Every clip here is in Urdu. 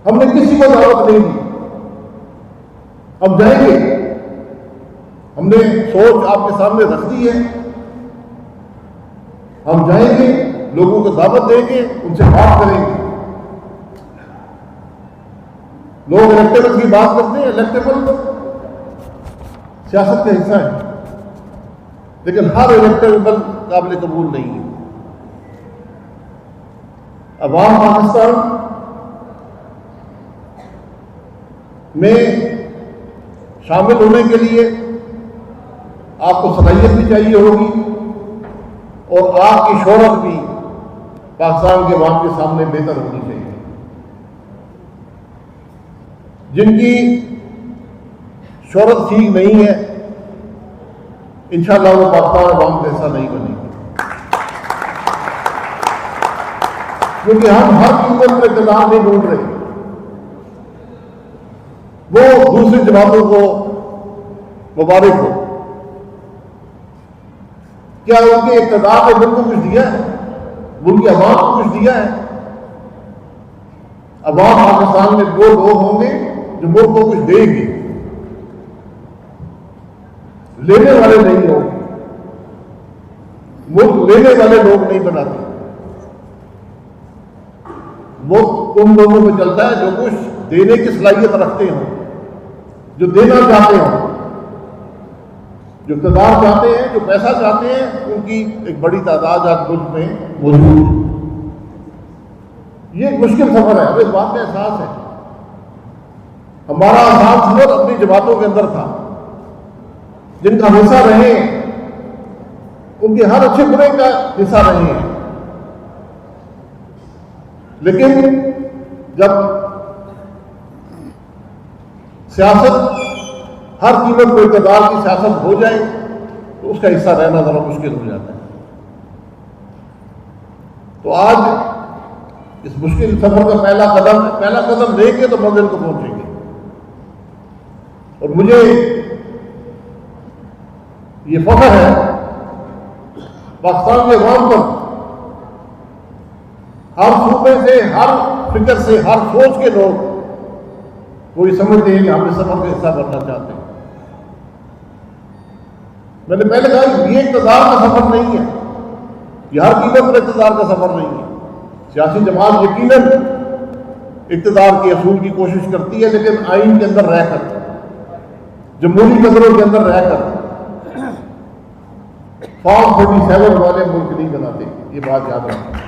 ہم نے کسی کو دعوت نہیں دی. ہم جائیں گے, ہم نے سوچ آپ کے سامنے رکھ دی ہے. ہم جائیں گے, لوگوں کو دعوت دیں گے, ان سے بات کریں گے. لوگ الیکٹیبل کی بات کرتے ہیں, الیکٹیبل سیاست کا حصہ ہے, لیکن ہر الیکٹیبل قابل قبول نہیں ہے. عوام پاکستان میں شامل ہونے کے لیے آپ کو صلاحیت بھی چاہیے ہوگی, اور آپ کی شہرت بھی پاکستان کے عوام کے سامنے بہتر ہونی چاہیے. جن کی شہرت ٹھیک نہیں ہے, انشاءاللہ وہ پاکستان عوام جیسا نہیں بنے گی, کیونکہ ہم ہر قیمت پر اقتدار نہیں ڈھونڈ رہے. وہ دوسری جماعتوں کو مبارک ہو, کیا ان کے اقتدار نے ملک کو کچھ دیا ہے؟ ملک کی عوام کو کچھ دیا ہے؟ عوام پاکستان میں وہ لوگ ہوں گے جو ملک کو کچھ دیں گے, لینے والے نہیں ہوں گے. ملک لینے والے لوگ نہیں بناتے. ملک ان لوگوں میں چلتا ہے جو کچھ دینے کی صلاحیت رکھتے ہوں, جو دینا چاہتے ہوں, جو اقتدار چاہتے ہیں, جو پیسہ چاہتے ہیں. ان کی ایک بڑی تعداد آج ملک میں موجود ہے. یہ ایک مشکل سفر ہے, ہمیں اس بات کا احساس ہے. ہمارا آسان سفر اپنی جماعتوں کے اندر تھا, جن کا حصہ رہے ہیں, ان کے ہر اچھے برے کا حصہ رہے ہیں. لیکن جب سیاست ہر قیمت کو اقتدار کی سیاست ہو جائے تو اس کا حصہ رہنا ذرا مشکل ہو جاتا ہے. تو آج اس مشکل سفر کا پہلا قدم لے کے تو منزل کو پہنچیں گے. اور مجھے یہ فخر ہے پاکستان کے عوام پر, ہر صوبے سے, ہر فکر سے, ہر سوچ کے لوگ وہ یہ سمجھتے ہیں کہ ہم اس سفر کا حصہ بننا چاہتے ہیں. میں نے پہلے کہا یہ اقتدار کا سفر نہیں ہے, یہ ہر قیمت پر اقتدار کا سفر نہیں ہے. سیاسی جماعت یقیناً اقتدار کے اصول کی کوشش کرتی ہے, لیکن آئین کے اندر رہ کر, جمہوری قدروں کے اندر رہ کر. فارم 47 والے ملک نہیں بناتے, یہ بات یاد رکھیں.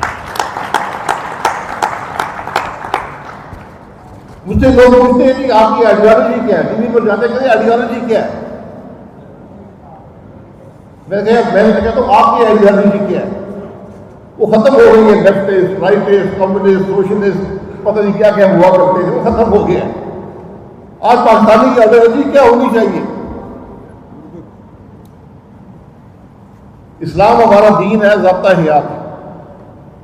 مجھ سے لوگ پوچھتے ہیں کہ آپ کی آئیڈیالوجی کیا ہے, ٹی وی پر جاتے کہتے ہیں آئیڈیالوجی کیا ہے. میں نے کہتا ہوں آپ کی آئیڈیالوجی کیا ہے. وہ ختم ہو گئی ہے, لیفٹسٹ, رائٹسٹ, کمیونسٹ, سوشلسٹ, پتہ نہیں کیا کیا ہوا کرتے تھے, وہ ختم ہو گیا ہے. آج پاکستانی کی آئیڈیالوجی کیا ہونی چاہیے؟ اسلام ہمارا دین ہے, ضابطہ حیات ہے,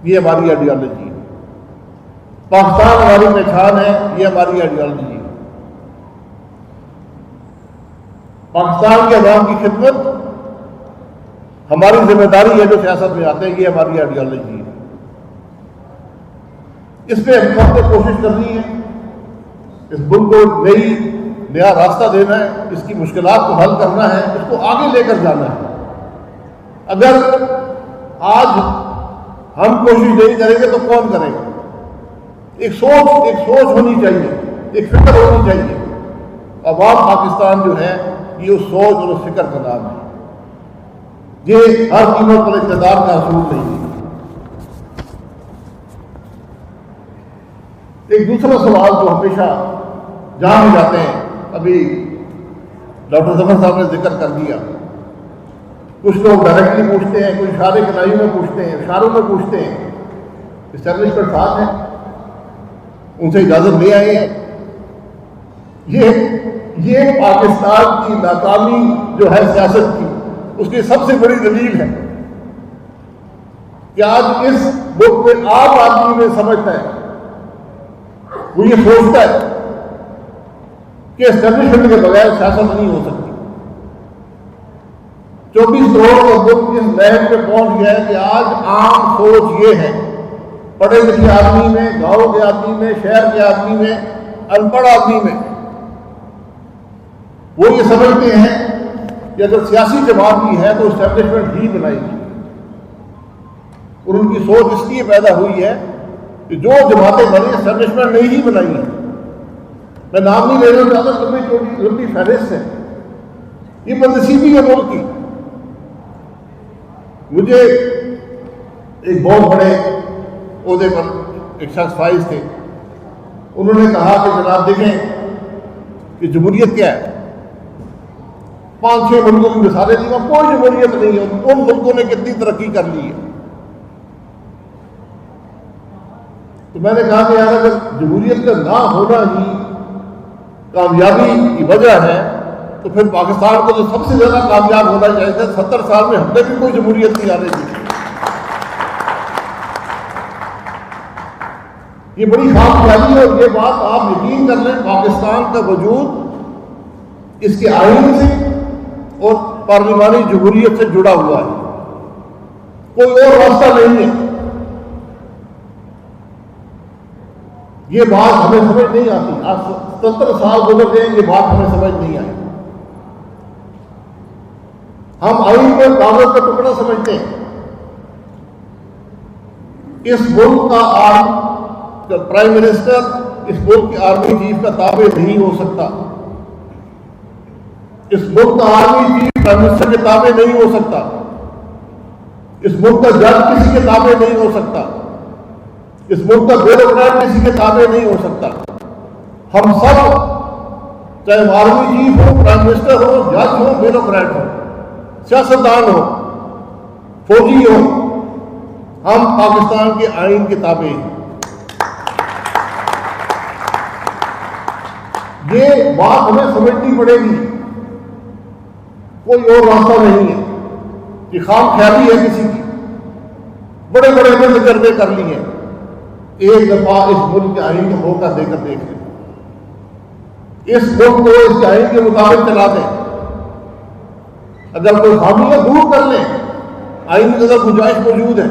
یہ ہماری آئیڈیالوجی ہے. پاکستان ہماری پہچان ہے, یہ ہماری آئیڈیالوجی ہے. پاکستان کے عوام کی خدمت ہماری ذمہ داری ہے جو سیاست میں آتے ہیں, یہ ہماری آئیڈیالوجی ہے. اس پہ ہم سب کو کوشش کرنی ہے, اس ملک کو نیا راستہ دینا ہے, اس کی مشکلات کو حل کرنا ہے, اس کو آگے لے کر جانا ہے. اگر آج ہم کوشش نہیں کریں گے تو کون کرے گا؟ ایک سوچ ہونی چاہیے, ایک فکر ہونی چاہیے. عوام پاکستان جو ہے یہ اس سوچ اور اس فکر کا نام ہے. یہ ہر قیمت پر اقتدار کا اصول نہیں ہے. ایک دوسرا سوال جو ہمیشہ جہاں بھی جاتے ہیں, ابھی ڈاکٹر ظفر صاحب نے ذکر کر دیا, کچھ لوگ ڈائریکٹلی پوچھتے ہیں, کچھ اشارے کنائی میں پوچھتے ہیں, اشاروں میں پوچھتے ہیں. اسٹیبلشمنٹ ساتھ ہیں, ان سے اجازت لے آئے ہیں. یہ پاکستان کی ناکامی جو ہے سیاست کی, اس کی سب سے بڑی دلیل ہے کہ آج اس ملک میں عام آدمی میں سمجھتا ہے, وہ یہ سوچتا ہے کہ اسٹیبلشمنٹ کے بغیر سیاست نہیں ہو سکتی. 24 کروڑ کا ملک اس لہر پہ پہنچ گیا ہے کہ آج عام سوچ یہ ہے, پڑھے لکھے آدمی میں، گاؤں کے آدمی میں، شہر کے آدمی میں، ان پڑھ آدمی میں، وہ یہ سمجھتے ہیں کہ اگر سیاسی جماعت بھی ہے تو اسٹیبلشمنٹ ہی بنائے گی، اور ان کی سوچ اس لیے پیدا ہوئی ہے کہ جو جماعتیں بنی اسٹیبلشمنٹ نہیں ہی بنائی ہیں. میں نام نہیں لینا چاہتا، لمبی فہرست ہے. یہ بدنصیبی ہے ملک کی. مجھے ایک بہت بڑے عہدے پر ایک شخص فائز تھے، انہوں نے کہا کہ جناب دیکھیں کہ جمہوریت کیا ہے. 5-6 ملکوں کی مثالیں دی، وہاں کوئی جمہوریت نہیں ہے. ان ملکوں نے کتنی ترقی کر لی ہے. تو میں نے کہا کہ یار اگر جمہوریت کا نہ ہونا ہی کامیابی کی وجہ ہے تو پھر پاکستان کو تو سب سے زیادہ کامیاب ہونا چاہیے تھا. 70 سال میں ہم نے بھی کوئی جمہوریت نہیں آنے دی. یہ بڑی خامیابی ہے. اور یہ بات آپ یقین کر لیں، پاکستان کا وجود اس کے آئین سے اور پارلیمانی جمہوریت سے جڑا ہوا ہے، کوئی اور راستہ نہیں ہے. یہ بات ہمیں سمجھ نہیں آتی. آج 70 سال گزر گئے، یہ بات ہمیں سمجھ نہیں آئی. ہم آئین کو کاغذ کا ٹکڑا سمجھتے ہیں. اس ملک کا پرائم منسٹر اس ملک کے آرمی چیف کا تابع نہیں ہو سکتا. اس ملک کا آرمی چیف پرائم منسٹر کے تابع نہیں ہو سکتا. اس ملک کا جج کسی کے تابع نہیں ہو سکتا. اس ملک کا بیوروکریٹ کسی کے تابع نہیں ہو سکتا. ہم سب چاہے آرمی چیف ہو، پرائم منسٹر ہو، جج ہو، بیوروکریٹ ہو، سیاستدان ہو، فوجی ہو، ہم پاکستان کے آئین کے تابع ہیں. یہ بات ہمیں سمجھنی پڑے گی. کوئی اور راستہ نہیں ہے. یہ خام خیالی ہے کسی کی. بڑے بڑے ہمیں تجربے کر لیے. ایک دفعہ اس ملک کے آئین کا موقع دے کر دیکھ لیں. اس ملک کو اس کے آئین کے مطابق چلا دیں. اگر کوئی خامی ہے دور کر لیں. آئین کی اگر گنجائش موجود ہے،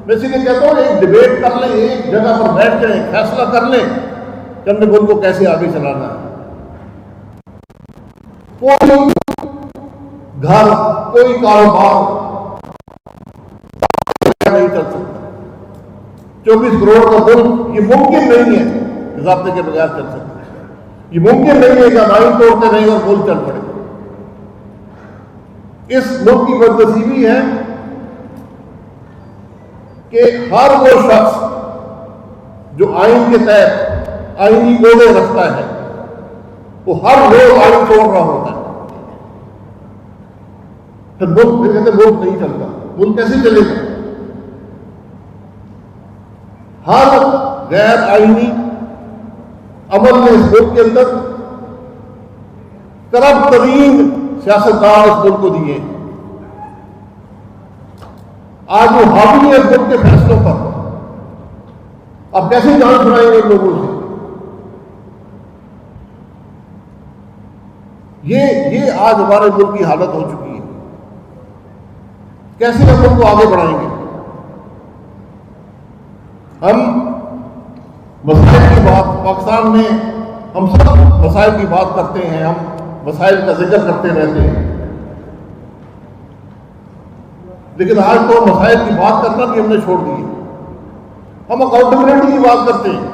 میں اسی لیے کہتا ہوں ایک ڈبیٹ کر لیں، ایک جگہ پر بیٹھ جائیں، فیصلہ کر لیں کہ ہم نے ملک کو کیسے آگے چلانا ہے. کوئی گھر، کوئی کاروبار نہیں چل سکتا. 24 کروڑ کا ملک، یہ ممکن نہیں ہے ضابطے کے بغیر چل سکتا. یہ ممکن نہیں ہے کہ ہم آئین توڑتے رہیں اور ملک چل پڑے. اس ملک کی بدنصیبی ہے کہ ہر وہ شخص جو آئین کے تحت آئینی عہدے رکھتا ہے وہ ہر روز آئین توڑ رہا ہوتا ہے. پھر ملک کہتے ملک نہیں چلتا. ملک کیسے چلے گا؟ ہر غیر آئینی عمل نے اس ملک کے اندر کرپٹ ترین سیاستدان اس ملک کو دیے. آج وہ حاوی ہے اس ملک کے فیصلوں پر. اب کیسے جان چھڑائیں گے ان لوگوں سے؟ یہ آج ہمارے ملک کی حالت ہو چکی ہے. کیسے ہم ملک کو آگے بڑھائیں گے؟ ہم مسائل کی بات پاکستان میں ہم سب مسائل کی بات کرتے ہیں، ہم مسائل کا ذکر کرتے رہتے ہیں، لیکن آج تو مسائل کی بات کرنا بھی ہم نے چھوڑ دی. ہم اکاؤنٹیبلٹی کی بات کرتے ہیں.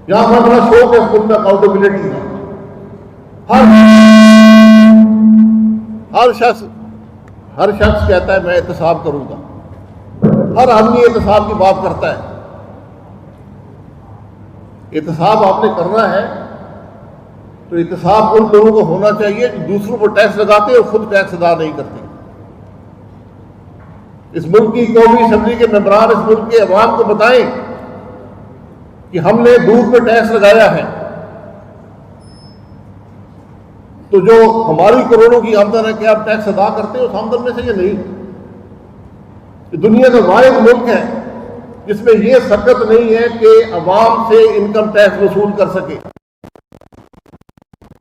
یہاں پر بڑا شوق ہے خود میں اکاؤنٹیبلٹی ہے. ہر شخص کہتا ہے میں احتساب کروں گا. ہر آدمی احتساب کی بات کرتا ہے. احتساب آپ نے کرنا ہے تو احتساب ان لوگوں کو ہونا چاہیے جو دوسروں کو ٹیکس لگاتے اور خود ٹیکس ادا نہیں کرتے. اس ملک کی قومی اسمبلی کے ممبران اس ملک کے عوام کو بتائیں کہ ہم نے دودھ پہ ٹیکس لگایا ہے، تو جو ہماری کروڑوں کی آمدن ہے کیا آپ ٹیکس ادا کرتے ہیں اس آمدن میں سے؟ یہ نہیں. یہ دنیا کا واحد ملک ہے جس میں یہ سخت نہیں ہے کہ عوام سے انکم ٹیکس وصول کر سکے،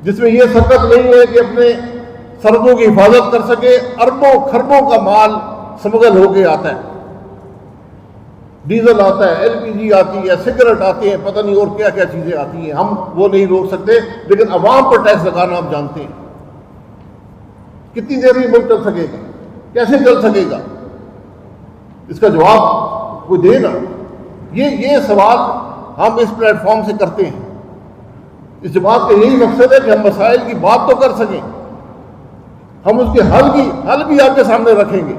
جس میں یہ سخت نہیں ہے کہ اپنے سرحدوں کی حفاظت کر سکے. اربوں خربوں کا مال سمگل ہو کے آتا ہے. ڈیزل آتا ہے، LPG آتی ہے، سگریٹ آتی ہیں، پتہ نہیں اور کیا کیا چیزیں آتی ہیں، ہم وہ نہیں روک سکتے، لیکن عوام پر ٹیکس لگانا آپ جانتے ہیں۔ کتنی دیر یہ ملک چل سکے گا؟ کیسے چل سکے گا؟ اس کا جواب کوئی دے نا۔ یہ سوال ہم اس پلیٹ فارم سے کرتے ہیں۔ اس جماعت کا یہی مقصد ہے کہ ہم مسائل کی بات تو کر سکیں، ہم اس کے حل بھی آپ کے سامنے رکھیں گے۔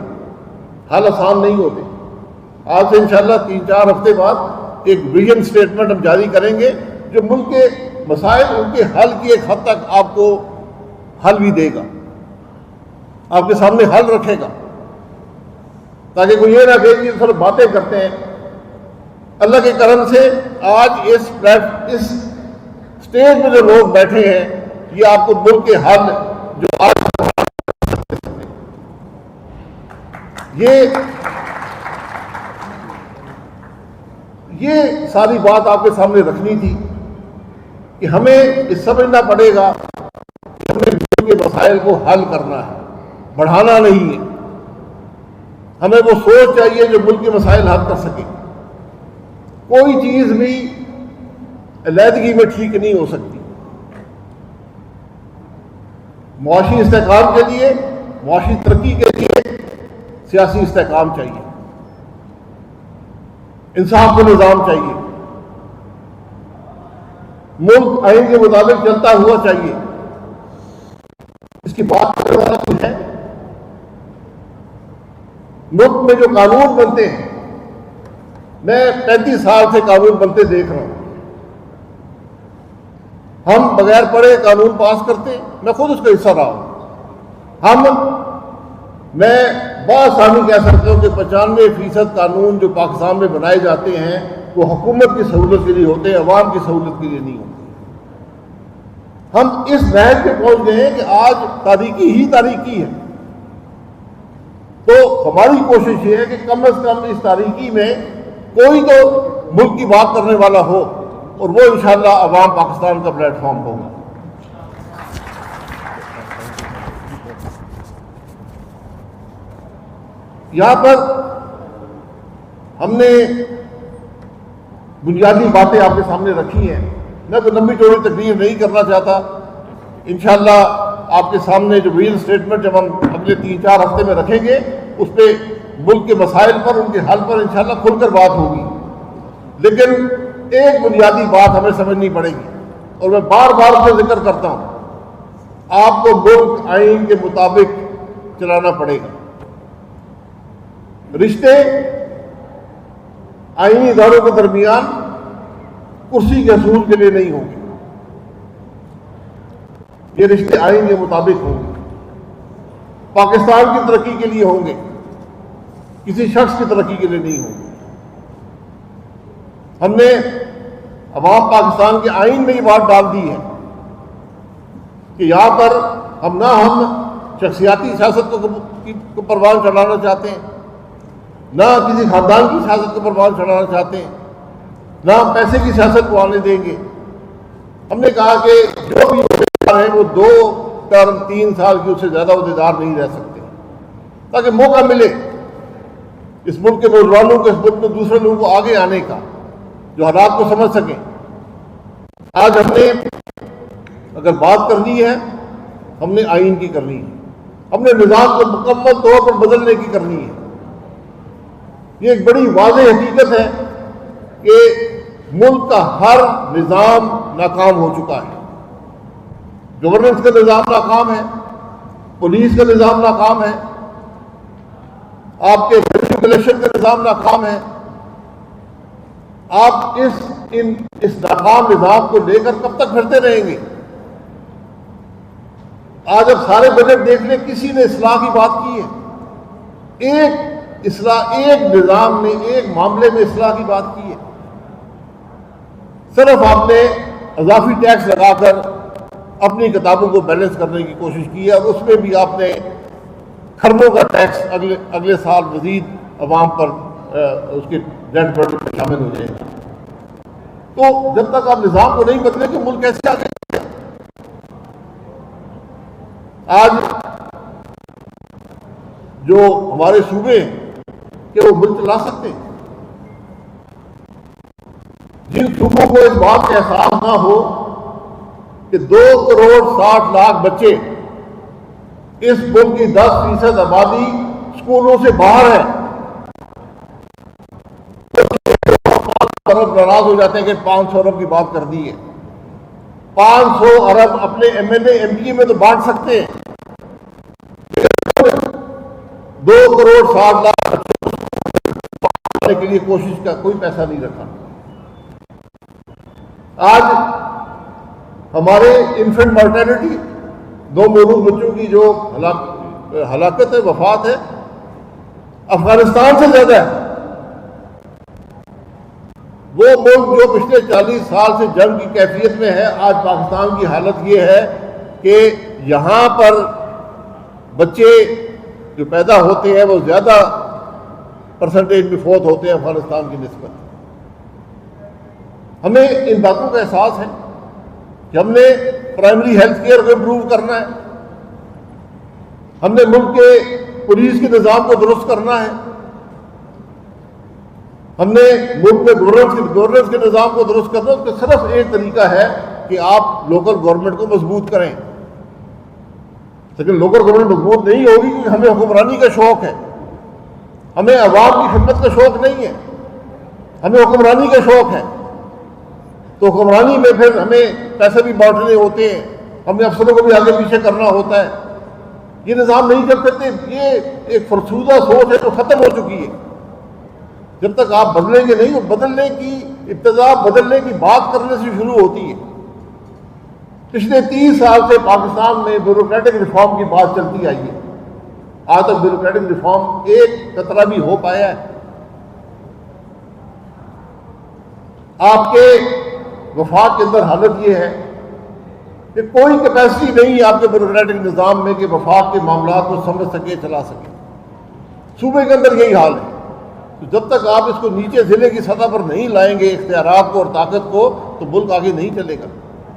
حل آسان نہیں ہوتے۔ آج سے انشاءاللہ 3-4 ہفتے بعد ایک ویژن سٹیٹمنٹ ہم جاری کریں گے جو ملک کے مسائل، ان کے حل کی ایک حد تک آپ کو حل بھی دے گا، آپ کے سامنے حل رکھے گا، تاکہ کوئی یہ نہ کہے کہ صرف باتیں کرتے ہیں۔ اللہ کے کرم سے آج اس اسٹیج میں جو لوگ بیٹھے ہیں، یہ آپ کو ملک کے حل جو آج یہ ساری بات آپ کے سامنے رکھنی تھی کہ ہمیں یہ سمجھنا پڑے گا کہ ہمیں ملک کے مسائل کو حل کرنا ہے، بڑھانا نہیں ہے۔ ہمیں وہ سوچ چاہیے جو ملک کے مسائل حل کر سکے۔ کوئی چیز بھی علیحدگی میں ٹھیک نہیں ہو سکتی۔ معاشی استحکام کے لیے، معاشی ترقی کے لیے سیاسی استحکام چاہیے، انصاف کا نظام چاہیے، ملک آئین کے مطابق چلتا ہوا چاہیے۔ اس کی بات کرنے والا کوئی ہے؟ ملک میں جو قانون بنتے ہیں، میں 35 سال سے قانون بنتے دیکھ رہا ہوں، ہم بغیر پڑھے قانون پاس کرتے ہیں، میں خود اس کا حصہ رہا ہوں۔ میں بآسانی کہہ سکتا ہوں کہ 95% قانون جو پاکستان میں بنائے جاتے ہیں وہ حکومت کی سہولت کے لیے ہوتے ہیں، عوام کی سہولت کے لیے نہیں ہوتے۔ ہم اس نہج پہ پہنچ گئے ہیں کہ آج تاریکی ہی تاریکی ہے، تو ہماری کوشش یہ ہے کہ کم از کم اس تاریکی میں کوئی تو ملک کی بات کرنے والا ہو، اور وہ انشاءاللہ عوام پاکستان کا پلیٹ فارم ہوگا۔ یہاں پر ہم نے بنیادی باتیں آپ کے سامنے رکھی ہیں، میں تو لمبی چوڑی تقریر نہیں کرنا چاہتا۔ انشاءاللہ آپ کے سامنے جو ویژن سٹیٹمنٹ جب ہم اگلے 3-4 ہفتے میں رکھیں گے، اس پہ ملک کے مسائل پر، ان کے حل پر انشاءاللہ کھل کر بات ہوگی، لیکن ایک بنیادی بات ہمیں سمجھنی پڑے گی، اور میں بار بار اس کا ذکر کرتا ہوں، آپ کو ملک آئین کے مطابق چلانا پڑے گا۔ رشتے آئینی اداروں کے درمیان کرسی کے حصول کے لیے نہیں ہوں گے، یہ رشتے آئین کے مطابق ہوں گے، پاکستان کی ترقی کے لیے ہوں گے، کسی شخص کی ترقی کے لیے نہیں ہوں گے۔ ہم نے عوام پاکستان کے آئین میں یہ بات ڈال دی ہے کہ یہاں پر ہم شخصیاتی سیاست کو پروان چڑھانا چاہتے ہیں، نہ کسی خاندان کی سیاست کو پروان چڑھانا چاہتے ہیں، نہ ہم پیسے کی سیاست کو آنے دیں گے۔ ہم نے کہا کہ جو بھی عہدیدار ہیں وہ 2 ٹرم 3 سال کی اس سے زیادہ عہدیدار نہیں رہ سکتے، تاکہ موقع ملے اس ملک کے نوجوانوں کو، اس ملک میں دوسرے لوگوں کو آگے آنے کا، جو حالات کو سمجھ سکیں۔ آج ہم نے اگر بات کرنی ہے، ہم نے آئین کی کرنی ہے، ہم نے نظام کو مکمل طور پر بدلنے کی کرنی ہے۔ یہ ایک بڑی واضح حقیقت ہے کہ ملک کا ہر نظام ناکام ہو چکا ہے۔ گورننس کا نظام ناکام ہے، پولیس کا نظام ناکام ہے، آپ کے ریگولیشن کا نظام ناکام ہے۔ آپ اس ناکام نظام کو لے کر کب تک پھرتے رہیں گے؟ آج اب سارے بجٹ دیکھ لیں، کسی نے اصلاح کی بات کی ہے؟ ایک نظام میں، ایک معاملے میں اصلاح کی بات کی ہے؟ صرف آپ نے اضافی ٹیکس لگا کر اپنی کتابوں کو بیلنس کرنے کی کوشش کی ہے، اور اس میں بھی آپ نے کھربوں کا ٹیکس اگلے سال مزید عوام پر اس کے ڈیٹ برڈن میں شامل ہو جائے گا۔ تو جب تک آپ نظام کو نہیں بدلیں گے، ملک کیسے آگے بڑھے گا؟ آج جو ہمارے صوبے ہیں کہ وہ ملک چلا سکتے ہیں، جن صوبوں کو اس بات کا احساس نہ ہو کہ 2,60,00,000 بچے اس ملک کی 10% آبادی اسکولوں سے باہر ہے، ارب ناراض ہو جاتے ہیں کہ 500 ارب کی بات کر دی ہے۔ 500 ارب اپنے M L A M P میں تو بانٹ سکتے ہیں، 2,60,00,000 کے لیے کوشش کا کوئی پیسہ نہیں رکھا۔ آج ہمارے انفنٹ مارٹیلٹی 2 مولود بچوں کی جو ہلاکت ہے، وفات ہے، افغانستان سے زیادہ ہے۔ وہ ملک جو پچھلے 40 سال سے جنگ کی کیفیت میں ہے، آج پاکستان کی حالت یہ ہے کہ یہاں پر بچے جو پیدا ہوتے ہیں وہ زیادہ پرسنٹیج میں فوت ہوتے ہیں افغانستان کی نسبت۔ ہمیں ان باتوں کا احساس ہے کہ ہم نے پرائمری ہیلتھ کیئر کو امپروو کرنا ہے، ہم نے ملک کے پولیس کے نظام کو درست کرنا ہے، ہم نے ملک میں گورننس کے نظام کو درست کرنا ہے۔ اس کا صرف ایک طریقہ ہے کہ آپ لوکل گورنمنٹ کو مضبوط کریں، لیکن لوکل گورنمنٹ مضبوط نہیں ہوگی کیونکہ ہمیں حکمرانی کا شوق ہے، ہمیں عوام کی خدمت کا شوق نہیں ہے، ہمیں حکمرانی کا شوق ہے۔ تو حکمرانی میں پھر ہمیں پیسے بھی بانٹنے ہوتے ہیں، ہمیں افسروں کو بھی آگے پیچھے کرنا ہوتا ہے۔ یہ نظام نہیں چل سکتے، یہ ایک فرسودہ سوچ ہے جو ختم ہو چکی ہے۔ جب تک آپ بدلیں گے نہیں، بدلنے کی ابتدا بدلنے کی بات کرنے سے شروع ہوتی ہے۔ پچھلے 30 سال سے پاکستان میں بیوروکریٹک ریفارم کی بات چلتی آئی ہے، آج تک بیوروکریٹک ریفارم ایک قطرہ بھی ہو پایا ہے؟ آپ کے وفاق کے اندر حالت یہ ہے کہ کوئی کیپیسٹی نہیں ہے آپ کے بیوروکریٹک نظام میں کہ وفاق کے معاملات کو سمجھ سکے، چلا سکے۔ صوبے کے اندر یہی حال ہے۔ تو جب تک آپ اس کو نیچے ضلع کی سطح پر نہیں لائیں گے اختیارات کو اور طاقت کو، تو ملک آگے نہیں چلے گا۔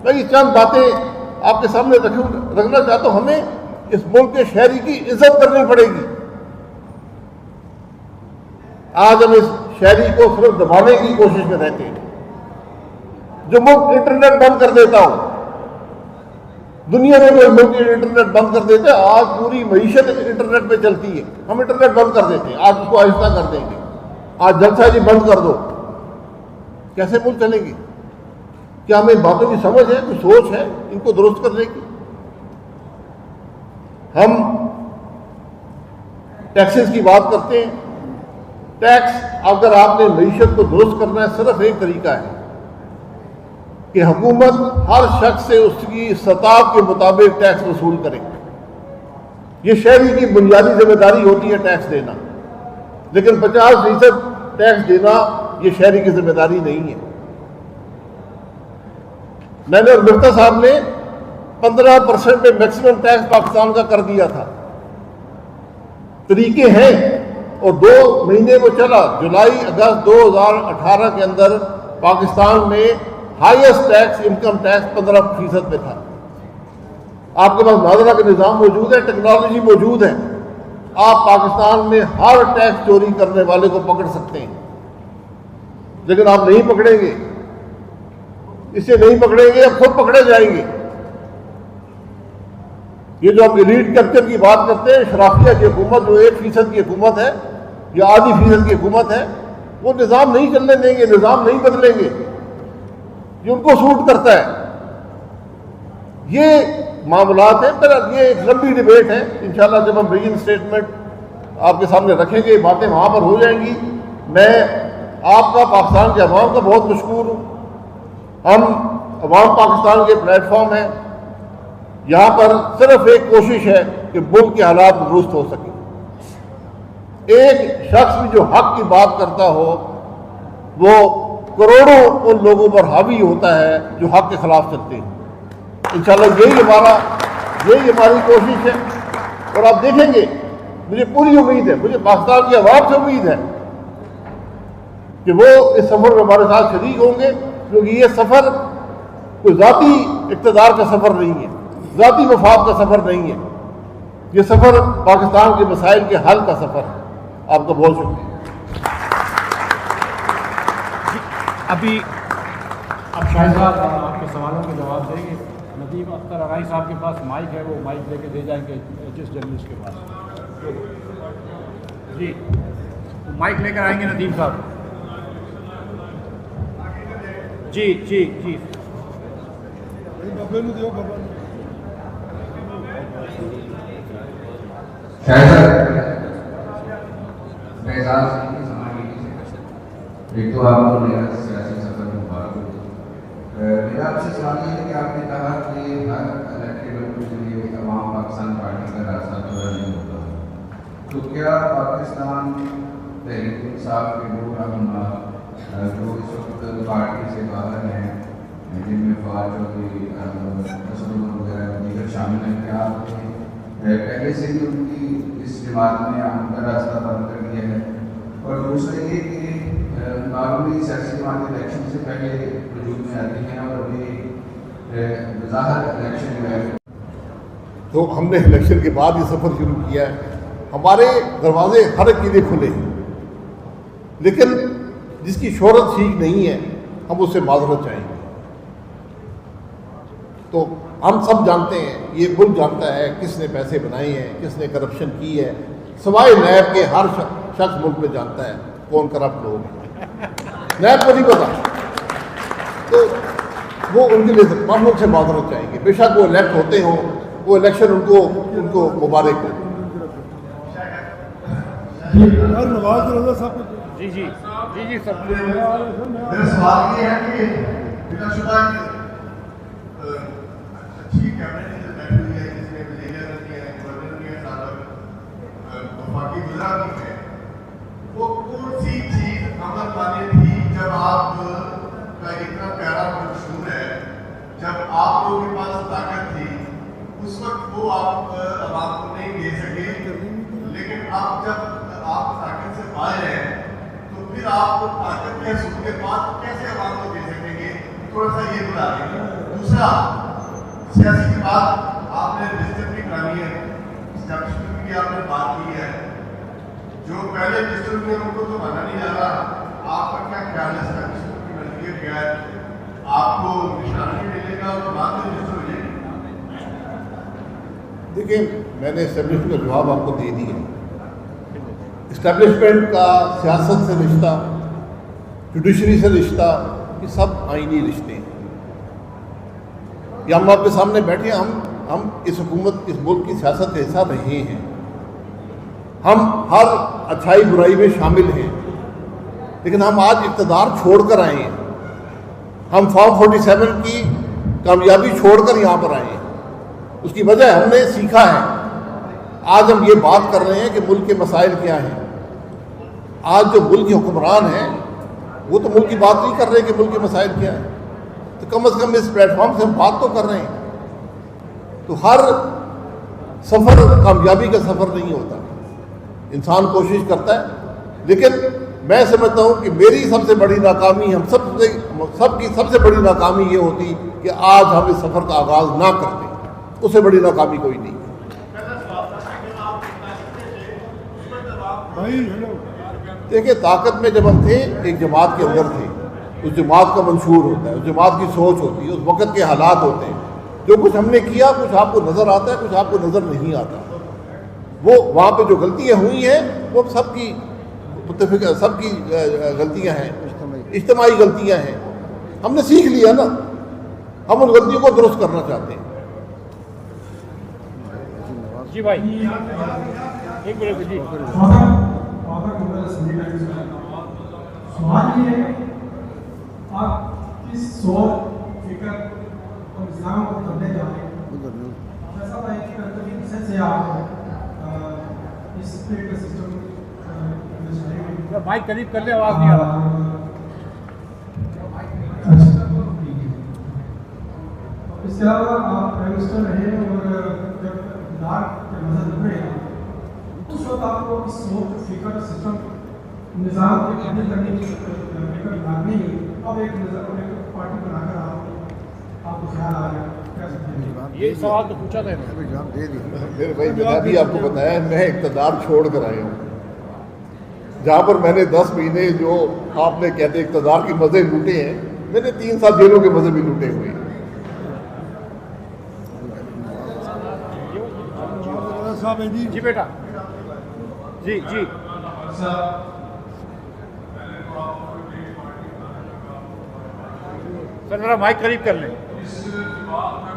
میں یہ چند باتیں آپ کے سامنے رکھنا چاہتا ہوں۔ ہمیں اس ملک کے شہری کی عزت کرنی پڑے گی۔ آج ہم اس شہری کو صرف دبانے کی کوشش میں رہتے ہیں۔ جو ملک انٹرنیٹ بند کر دیتا ہو، دنیا میں کوئی ملک انٹرنیٹ بند کر دیتے، آج پوری معیشت انٹرنیٹ پہ چلتی ہے، ہم انٹرنیٹ بند کر دیتے ہیں، آج اس کو آہستہ کر دیں گے، آج جلسہ جی بند کر دو۔ کیسے ملک چلیں گے؟ کیا ہمیں باتوں کی سمجھ ہے، کوئی سوچ ہے ان کو درست کرنے کی؟ ہم ٹیکسز کی بات کرتے ہیں۔ ٹیکس اگر آپ نے معیشت کو درست کرنا ہے، صرف ایک طریقہ ہے کہ حکومت ہر شخص سے اس کی استطاعت کے مطابق ٹیکس وصول کرے۔ یہ شہری کی بنیادی ذمہ داری ہوتی ہے ٹیکس دینا، لیکن 50% ٹیکس دینا یہ شہری کی ذمہ داری نہیں ہے۔ میں نے اور مرتا صاحب نے 15% پہ میکسیمم ٹیکس پاکستان کا کر دیا تھا۔ طریقے ہیں اور 2 مہینے وہ چلا۔ جولائی اگست 2018 کے اندر پاکستان میں ہائیسٹ ٹیکس انکم ٹیکس 15% پہ تھا۔ آپ کے پاس ناظرہ کا نظام موجود ہے، ٹیکنالوجی موجود ہے، آپ پاکستان میں ہر ٹیکس چوری کرنے والے کو پکڑ سکتے ہیں، لیکن آپ نہیں پکڑیں گے، اسے نہیں پکڑیں گے، اب خود پکڑے جائیں گے۔ یہ جو ہم ایلیٹ کلچر کی بات کرتے ہیں، شرافیہ کی حکومت جو 1% کی حکومت ہے یا آدھی فیصد کی حکومت ہے، وہ نظام نہیں چلنے دیں گے، نظام نہیں بدلیں گے، یہ ان کو سوٹ کرتا ہے۔ یہ معاملات ہیں، پھر یہ ایک لمبی ڈیبیٹ ہے، انشاءاللہ جب ہم ویژن اسٹیٹمنٹ آپ کے سامنے رکھیں گے باتیں وہاں پر ہو جائیں گی۔ میں آپ کا، پاکستان کے عوام کا بہت مشکور ہوں۔ ہم عوام پاکستان کے پلیٹ فارم ہیں، یہاں پر صرف ایک کوشش ہے کہ ملک کے حالات درست ہو سکیں۔ ایک شخص بھی جو حق کی بات کرتا ہو وہ کروڑوں ان لوگوں پر حاوی ہوتا ہے جو حق کے خلاف چلتے ہیں۔ انشاءاللہ یہی ہماری کوشش ہے، اور آپ دیکھیں گے، مجھے پوری امید ہے، مجھے پاکستان کی عوام سے امید ہے کہ وہ اس سفر میں ہمارے ساتھ شریک ہوں گے، کیونکہ یہ سفر کوئی ذاتی اقتدار کا سفر نہیں ہے، ذاتی مفاد کا سفر نہیں ہے، یہ سفر پاکستان کے مسائل کے حل کا سفر ہے۔ آپ کا بہت شکریہ۔ ابھی اب شاہد صاحب آپ کے سوالوں کے جواب دیں گے. ندیم اختر ارائی صاحب کے پاس مائک ہے, وہ مائک لے کے دے جائیں گے جس جرنلسٹ کے پاس. جی مائک لے کر آئیں گے ندیم صاحب. جی جی جی ایک تو آپ کو میرا سیاسی سفر مبارک ہو. میرا آپ سے سوال یہ ہے کہ آپ نے کہا کہ ہر الیکٹیڈ کے لیے عوام پاکستان پارٹی کا راستہ پورا نہیں ہوتا, تو کیا پاکستان تحریک انصاف کے دو رہنما جو اس وقت پارٹی سے باہر ہیں, جن میں فواد چودھری, اسد عمر وغیرہ دیگر شامل ہیں, کیا آپ نے پہلے سے ہی ان کی اس جماعت میں آنے کا راستہ بند کر دیا ہے؟ اور دوسرا یہ کہ معمولی سیاسی جماعت الیکشن سے پہلے وجود میں آتی ہیں اور ابھی بظاہر الیکشن میں تو ہم نے الیکشن کے بعد یہ سفر شروع کیا ہے. ہمارے دروازے ہر ایک کے لیے کھلے ہیں, لیکن جس کی شہرت ٹھیک نہیں ہے ہم اس سے معذرت چاہیں گے. تو ہم سب جانتے ہیں, یہ ملک جانتا ہے کس نے پیسے بنائے ہیں, کس نے کرپشن کی ہے, سوائے نیب کے ہر شخص ملک میں جانتا ہے کون کرپٹ لوگ ہیں. نیب کو نہیں پتا, تو وہ ان کے لیے ہم لوگ سے معذرت چاہیں گے. بے شک وہ الیکٹ ہوتے ہوں, وہ الیکشن ان کو مبارک ہو. جی جی جی جی سر. میرا سوال یہ ہے کہ بلا شبہ اچھی کیبنٹ بیٹھی ہوئی ہے جس میں وزیر بھی ہے, گورنر بھی ہے, سابق وفاقی وزراء بھی ہے. وہ کون سی چیز عمل پانی تھی جب آپ کا اتنا پیارا منشور ہے, جب آپ لوگوں کے پاس طاقت تھی اس وقت وہ آپ عوام کو نہیں دے سکے, لیکن اب جب آپ طاقت سے باہر ہیں تو پھر آپ طاقت کے حصول کے بعد کیسے عوام کو دے سکیں گے؟ تھوڑا سا یہ بتا دیں. دوسرا سیاسی کی بات آپ نے رجسٹر بھی کرانی ہے, اسٹیبلشمنٹ کی آپ نے بات کی ہے. جو پہلے رجسٹر ہوئے ان کو تو مانا نہیں جا رہا, آپ کا کیا خیال ہے اسٹیبلشمنٹ کی نزدیک کیا ہے؟ آپ کو نشانی ملے گا اور بعد میں رجسٹر ہو جائے گی؟ دیکھیں, میں نے اسٹیبلشمنٹ کا جواب آپ کو دے دیا. اسٹیبلشمنٹ کا سیاست سے رشتہ, جوڈیشری سے رشتہ, یہ سب آئینی رشتے ہیں. یہ ہم آپ کے سامنے بیٹھے, ہم اس حکومت, اس ملک کی سیاست کا حصہ رہے ہیں, ہم ہر اچھائی برائی میں شامل ہیں, لیکن ہم آج اقتدار چھوڑ کر آئے ہیں. ہم فارم 47 کی کامیابی چھوڑ کر یہاں پر آئے ہیں. اس کی وجہ ہم نے سیکھا ہے. آج ہم یہ بات کر رہے ہیں کہ ملک کے مسائل کیا ہیں. آج جو ملک کے حکمران ہیں وہ تو ملک کی بات نہیں کر رہے کہ ملک کے مسائل کیا ہیں, تو کم از کم اس پلیٹ فارم سے ہم بات تو کر رہے ہیں. تو ہر سفر کامیابی کا سفر نہیں ہوتا, انسان کوشش کرتا ہے, لیکن میں سمجھتا ہوں کہ میری سب سے بڑی ناکامی, ہم سب کی سب سے بڑی ناکامی یہ ہوتی کہ آج ہم اس سفر کا آغاز نہ کرتے. اس سے بڑی ناکامی کوئی نہیں. دیکھیں, طاقت میں جب ہم تھے ایک جماعت کے اندر تھے, اس جماعت کا منشور ہوتا ہے, اس جماعت کی سوچ ہوتی ہے, اس وقت کے حالات ہوتے ہیں. جو کچھ ہم نے کیا, کچھ آپ کو نظر آتا ہے, کچھ آپ کو نظر نہیں آتا. وہ وہاں پہ جو غلطیاں ہوئی ہیں وہ سب کی غلطیاں ہیں, اجتماعی غلطیاں ہیں. ہم نے سیکھ لیا نا, ہم ان غلطیوں کو درست کرنا چاہتے ہیں. جی بھائی ایک منٹ. جی سوال یہ ہے آپ کس سوچ, فکر اور اسلام کو کرنے جا رہے ہیں؟ ایسا تھا کہ سے آپ اس کا سسٹم مائک قریب کر لیں, آواز نہیں آ رہا. اس کے علاوہ آپ پرائم منسٹر رہے اور جب اقتدار کے مذہب میں اس وقت آپ کو اس سوچ, فکر, سسٹم, نظام کو تبدیل کرنے کی فکر دماغ نہیں ہوئی. اب ایک پارٹی بنا کر آپ کو خیال آ گیا. یہ سوال تو پوچھا تھا پھر بھائی, میں نے ابھی آپ کو بتایا میں اقتدار چھوڑ کر آیا ہوں. جہاں پر میں نے 10 مہینے جو آپ نے کہتے اقتدار کے مزے لوٹے ہیں, میں نے 3 سال جیلوں کے مزے بھی لوٹے ہوئے ہیں. جی بیٹا جی جی سر ذرا مائک قریب کر لیں. اس بات میں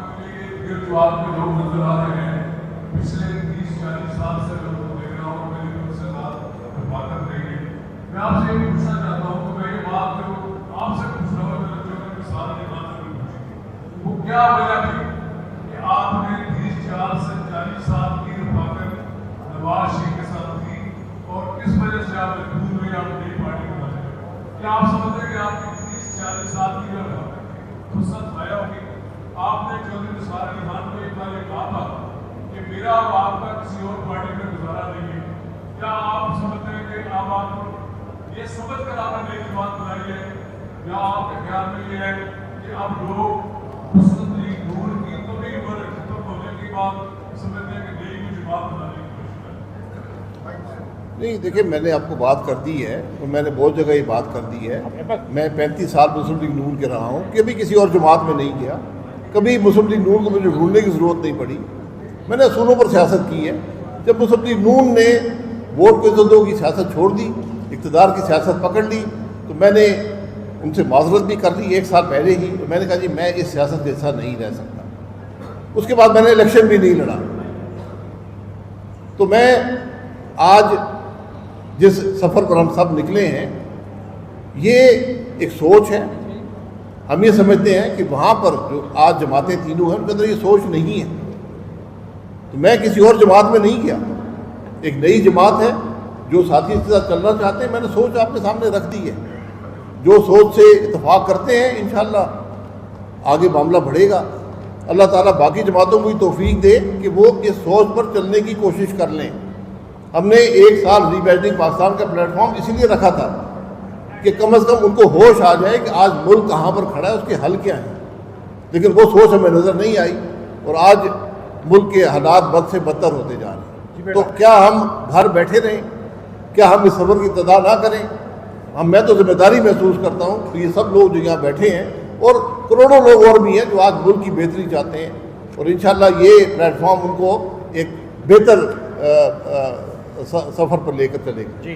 مجھے جو آپ کے لوگ نظر آ رہے ہیں پچھلے 30-40 سال سے لوگوں کو دیکھ رہا ہوں میری ان سے بات رہی ہے. میں آپ سے یہ پوچھنا چاہتا ہوں کہ میں یہ بات جو آپ سے پوچھ رہا ہوں جو سارے بات پوچھی وہ کیا وجہ تھی کہ آپ نے 30 سے 40 سال کی رفاقت نواز شریف کے ساتھ تھی اور کس وجہ سے آپ مجبور ہوئے آپ نئی پارٹی بنانے میں؟ کیا آپ سمجھتے ہیں کہ آپ کی 30-40 سال کی رفاقت فرصت آیا ہوگی؟ آپ نے چودھری نثار علی خان کو ایک بار یہ کہا تھا کہ میرا اور آپ کا کسی اور پارٹی میں گزارا نہیں ہے. کیا آپ سمجھتے ہیں کہ اب آپ یہ سمجھ کر آپ نے نئی جماعت بنائی ہے یا آپ کے خیال میں یہ ہے کہ اب لوگ مسلم لیگ نون کی کبھی عمر ختم ہونے کے بعد سمجھتے ہیں کہ نئی جماعت بنانے کی کوشش کریں؟ نہیں دیکھیں، میں نے آپ کو بات کر دی ہے اور میں نے بہت جگہ یہ بات کر دی ہے. میں 35 سال مسلم لیگ نون کے رہا ہوں، کبھی کسی اور جماعت میں نہیں گیا، کبھی مسلم لیگ نون کو مجھے ڈھونڈنے کی ضرورت نہیں پڑی. میں نے اصولوں پر سیاست کی ہے. جب مسلم لیگ نون نے ووٹ کو عزتوں کی سیاست چھوڑ دی، اقتدار کی سیاست پکڑ لی، تو میں نے ان سے معذرت بھی کر لی 1 سال پہلے ہی. میں نے کہا جی میں اس سیاست کے حصہ نہیں رہ سکتا. اس کے بعد میں نے الیکشن بھی نہیں لڑا. تو میں آج جس سفر پر ہم سب نکلے ہیں یہ ایک سوچ ہے. ہم یہ سمجھتے ہیں کہ وہاں پر جو آج جماعتیں تینوں ہیں ان کے اندر یہ سوچ نہیں ہے. تو میں کسی اور جماعت میں نہیں گیا. ایک نئی جماعت ہے جو ساتھی کے ساتھ چلنا چاہتے ہیں. میں نے سوچ آپ کے سامنے رکھ دی ہے. جو سوچ سے اتفاق کرتے ہیں انشاءاللہ آگے معاملہ بڑھے گا. اللہ تعالیٰ باقی جماعتوں کو بھی توفیق دے کہ وہ اس سوچ پر چلنے کی کوشش کر لیں. ہم نے 1 سال ری امیجننگ پاکستان کا پلیٹ فارم اسی لیے رکھا تھا کہ کم از کم ان کو ہوش آ جائے کہ آج ملک کہاں پر کھڑا ہے، اس کے حل کیا ہیں. لیکن وہ سوچ ہمیں نظر نہیں آئی اور آج ملک کے حالات بد سے بدتر ہوتے جا رہے ہیں. تو کیا ہم گھر بیٹھے رہیں؟ کیا ہم اس صبر کی ابتدا نہ کریں؟ میں تو ذمہ داری محسوس کرتا ہوں کہ یہ سب لوگ جو یہاں بیٹھے ہیں اور کروڑوں لوگ اور بھی ہیں جو آج ملک کی بہتری چاہتے ہیں، اور انشاءاللہ یہ پلیٹ فارم ان کو ایک بہتر سفر پر لے کر چلے گا. جی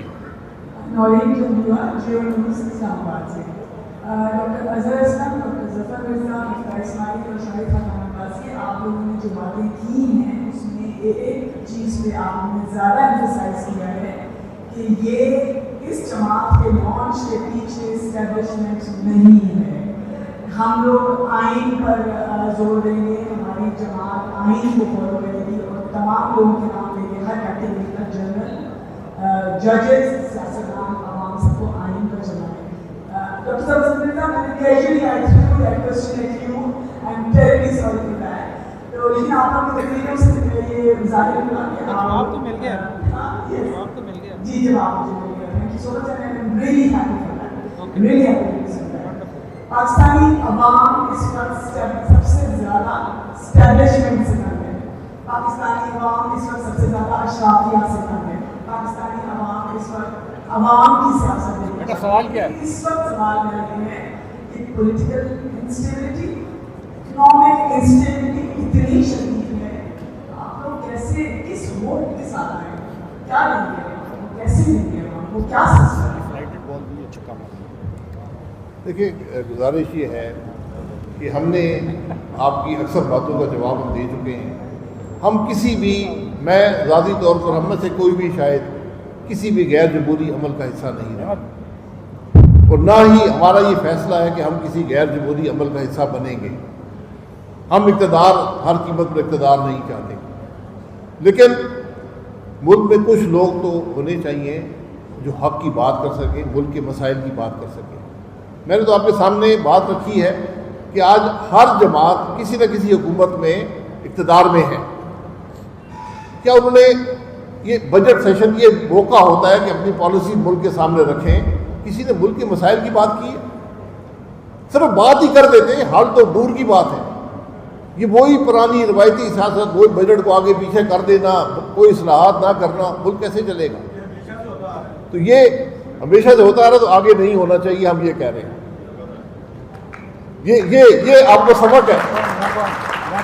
نورین جمعہ جیو نیوز اسلام آباد سے ڈاکٹر اظہر اسلم، ڈاکٹر ظفر مرزا، مختار اسماعیل اور شاہد خان عباسی، آپ لوگوں نے جو باتیں کی ہیں اس میں ایک چیز پہ آپ نے زیادہ ایمفسائز کیا ہے کہ یہ اس جماعت کے لانچ کے پیچھے اسٹیبلشمنٹ نہیں ہے. ہم لوگ آئین پر زور دیں گے، ہماری جماعت آئین کو فالو کرے گی اور تمام لوگوں کے نام لے کے ہر کیٹیگری کا جنرل ججز، سیاستدان، عوام سب کو آئین پر چلائیں. ڈاکٹر صاحب مرزا، میں نے casually I threw that question at you, I am terribly sorry for that. تو لیکن آپ لوگوں کی تقریروں سے یہ ظاہر ہوا کہ جواب تو مل گیا. جواب تو مل گیا. جی جواب مجھے مل گیا. Thank you so much and I am really happy for that. Really happy for that. Pakistani عوام اس وقت سب سے زیادہ اسٹیبلشمنٹ سے کر رہے ہیں. پاکستانی عوام اس وقت سب سے زیادہ اشرافیہ سے کر رہے ہیں. پاکستانی عوام اس وقت عوام کی سیاست دیکھ رہے ہیں. سوال کیا ہے؟ اس وقت سوال میرے ہے کہ پولیٹیکل انسٹیبلٹی، اکنامک انسٹیبلٹی اتنی شدید ہے، آپ لوگ کیسے کس ووٹ کے ساتھ آئے، کیا لیں گے، کیسے لیں گے، وہ کیا سسٹم ہے؟ دیکھیے گزارش یہ ہے کہ ہم نے آپ کی اکثر باتوں کا جواب ہم دے چکے ہیں. ہم کسی بھی، میں ذاتی طور پر ہم میں سے کوئی بھی شاید کسی بھی غیر جمہوری عمل کا حصہ نہیں رہا، اور نہ ہی ہمارا یہ فیصلہ ہے کہ ہم کسی غیر جمہوری عمل کا حصہ بنیں گے. ہم اقتدار، ہر قیمت پر اقتدار نہیں چاہتے، لیکن ملک میں کچھ لوگ تو ہونے چاہیے جو حق کی بات کر سکیں، ملک کے مسائل کی بات کر سکیں. میں نے تو آپ کے سامنے بات رکھی ہے کہ آج ہر جماعت کسی نہ کسی حکومت میں اقتدار میں ہے. کیا انہوں نے یہ بجٹ سیشن یہ موقع ہوتا ہے کہ اپنی پالیسی ملک کے سامنے رکھیں؟ کسی نے ملک کے مسائل کی بات کی ہے؟ صرف بات ہی کر دیتے ہیں، حل تو دور کی بات ہے. یہ وہی پرانی روایتی سیاست، وہی بجٹ کو آگے پیچھے کر دینا، کوئی اصلاحات نہ کرنا، ملک کیسے چلے گا؟ تو یہ ہمیشہ سے ہوتا رہا تو آگے نہیں ہونا چاہیے، ہم یہ کہہ رہے ہیں. یہ آپ کو سبق ہے،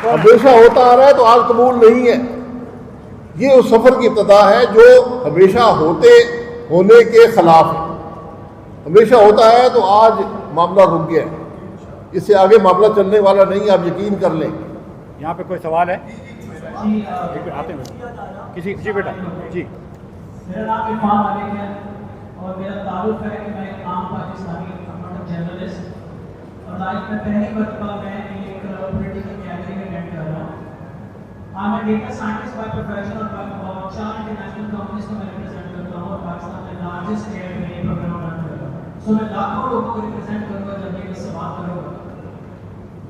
ہمیشہ ہوتا آ رہا ہے تو آج قبول نہیں ہے. یہ اس سفر کی ابتدا ہے جو ہمیشہ ہونے کے خلاف ہے. ہمیشہ ہوتا ہے تو آج معاملہ رک گیا ہے، اس سے آگے معاملہ چلنے والا نہیں، آپ یقین کر لیں. یہاں پہ کوئی سوال ہے؟ آتے ہیں کسی بیٹا جی. میرا نام عرفان مالک ہے اور میرا تعارف ہے کہ میں ایک عام پاکستانی جرنلسٹ اور آج میں پہلی مرتبہ میں ایک پولیٹیکل گیدرنگ اٹینڈ کر رہا ہوں. میں ڈیٹا سائنٹسٹ بائی پروفیشن اور 4 انٹرنیشنل کمپنیز کو میں ریپرزینٹ کرتا ہوں اور پاکستان میں لارجسٹ اسکیل میں یہ پروگرام رن کرتا ہوں. سو میں لاکھوں لوگوں کو ریپرزینٹ کروں گا جب یہ سوال کروں گا.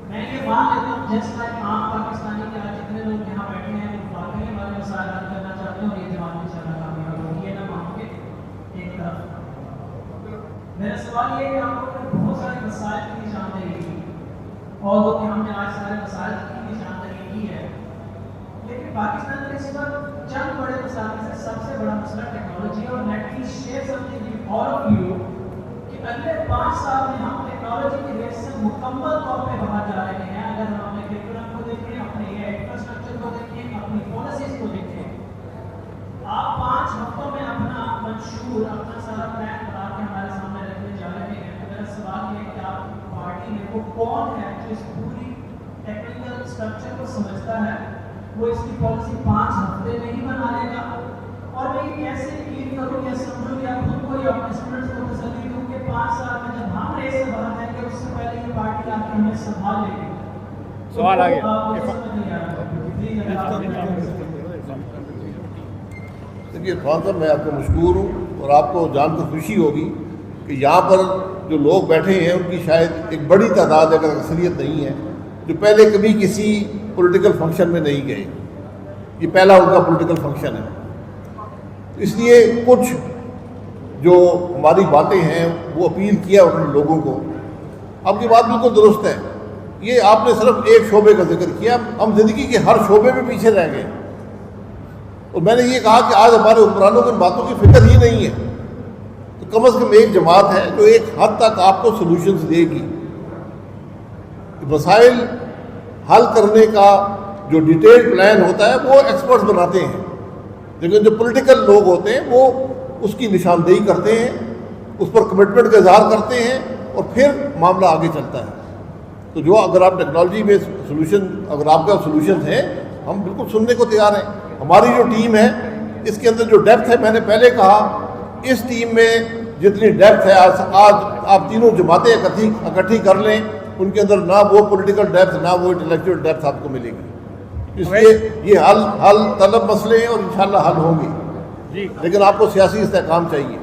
میں یہ مان لیتا ہوں جسٹ لائک عام پاکستانی کے آج جتنے لوگ یہاں بیٹھے ہیں وہ واقعی ہمارے مسائل حل کرنا چاہتے ہیں اور یہ جماعت ان شاء اللہ کامیاب ہوگی. یہ نہ مان کے ایک طرف میرا سوال یہ ہے کہ آپ لوگوں نے بہت سارے مسائل کی نشاندہی کی اور وہ کہ ہم نے آج سارے مسائل کی نشاندہی کی ہے، لیکن پاکستان میں اس وقت چند بڑے مسائل سے سب سے بڑا مسئلہ ٹیکنالوجی اور نیٹ کی شیئر سمجھیں گے آل آف یو کہ اگلے 5 سال میں ہم ٹیکنالوجی کی ریس سے مکمل طور پہ باہر جا رہے ہیں. اگر ہم اپنے کریکولم کو دیکھیں، اپنے انفراسٹرکچر کو دیکھیں، اپنی پالیسیز کو دیکھیں، آپ 5 ہفتوں میں اپنا منشور اپنا سارا پلان بنا کے ہمارے سامنے رکھنے جا رہے ہیں. میرا سوال یہ ہے کہ آپ پارٹی میں وہ کون ہے جو اس پوری ٹیکنیکل اسٹرکچر کو سمجھتا ہے، وہ اس کی پالیسی 5 ہفتے میں ہی بنا لے گا. اور میں یہ کیسے یقین کروں یا سمجھوں یا خود کو یا اپنے اسٹوڈنٹس کو تسلی دوں کہ 5 سال میں جب ہم ریس سے باہر جائیں گے اس سے پہلے یہ پارٹی آ کے ہمیں سنبھال لے گی. سوال آ گیا. دیکھیے خان صاحب، میں آپ کو مشکور ہوں اور آپ کو جان کر خوشی ہوگی کہ یہاں پر جو لوگ بیٹھے ہیں ان کی شاید ایک بڑی تعداد اگر اکثریت نہیں ہے جو پہلے کبھی کسی پولیٹیکل فنکشن میں نہیں گئے. یہ پہلا ان کا پولیٹیکل فنکشن ہے. اس لیے کچھ جو ہماری باتیں ہیں وہ اپیل کیا انہوں نے لوگوں کو. آپ کی بات بالکل درست ہے. یہ آپ نے صرف ایک شعبے کا ذکر کیا، ہم زندگی کے ہر شعبے میں پیچھے رہ گئے. اور میں نے یہ کہا کہ آج ہمارے حکمرانوں کو ان باتوں کی فکر ہی نہیں ہے. تو کم از کم ایک جماعت ہے جو ایک حد تک آپ کو سلوشنز دے گی. مسائل حل کرنے کا جو ڈیٹیل پلان ہوتا ہے وہ ایکسپرٹس بناتے ہیں، لیکن جو پولیٹیکل لوگ ہوتے ہیں وہ اس کی نشاندہی کرتے ہیں، اس پر کمٹمنٹ کا اظہار کرتے ہیں اور پھر معاملہ آگے چلتا ہے. تو جو اگر آپ ٹیکنالوجی میں سلوشن، اگر آپ کا سلوشن ہے، ہم بالکل سننے کو تیار ہیں. ہماری جو ٹیم ہے اس کے اندر جو ڈیپتھ ہے، میں نے پہلے کہا اس ٹیم میں جتنی ڈیپتھ ہے آج آپ تینوں جماعتیں اکٹھی کر لیں، ان کے اندر نہ وہ پولیٹیکل ڈیپتھ نہ وہ انٹلیکچوئل ڈیپتھ آپ کو ملے گی. اس لیے یہ حل طلب مسئلے ہیں اور انشاءاللہ حل ہوں گے، لیکن آپ کو سیاسی استحکام چاہیے.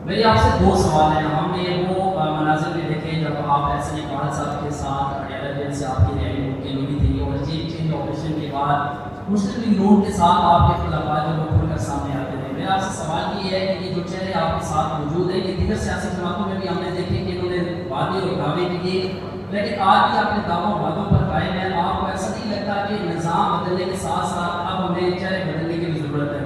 میری آپ سے 2 سوال ہیں. ہم نے وہ مناظر بھی دیکھے جب آپ ایسے اقبال صاحب کے ساتھ ریلیجن سے آپ کی ریلی ممکن ہوئی تھی اور چینج آپریشن کے بعد مسلم لیگ نون کے ساتھ آپ کے خلافات جو کھل کر سامنے آتے تھے. میرا آپ سے سوال یہ ہے کہ یہ جو چہرے آپ کے ساتھ موجود ہیں یہ دیگر سیاسی جماعتوں میں بھی ہم نے دیکھے کہ انہوں نے وعدے اور دعوے کیے، لیکن آج بھی اپنے دعووں وعدوں پر قائم ہیں. آپ کو ایسا نہیں لگتا کہ نظام بدلنے کے ساتھ ساتھ اب ہمیں چہرے بدلنے کی بھی ضرورت ہے؟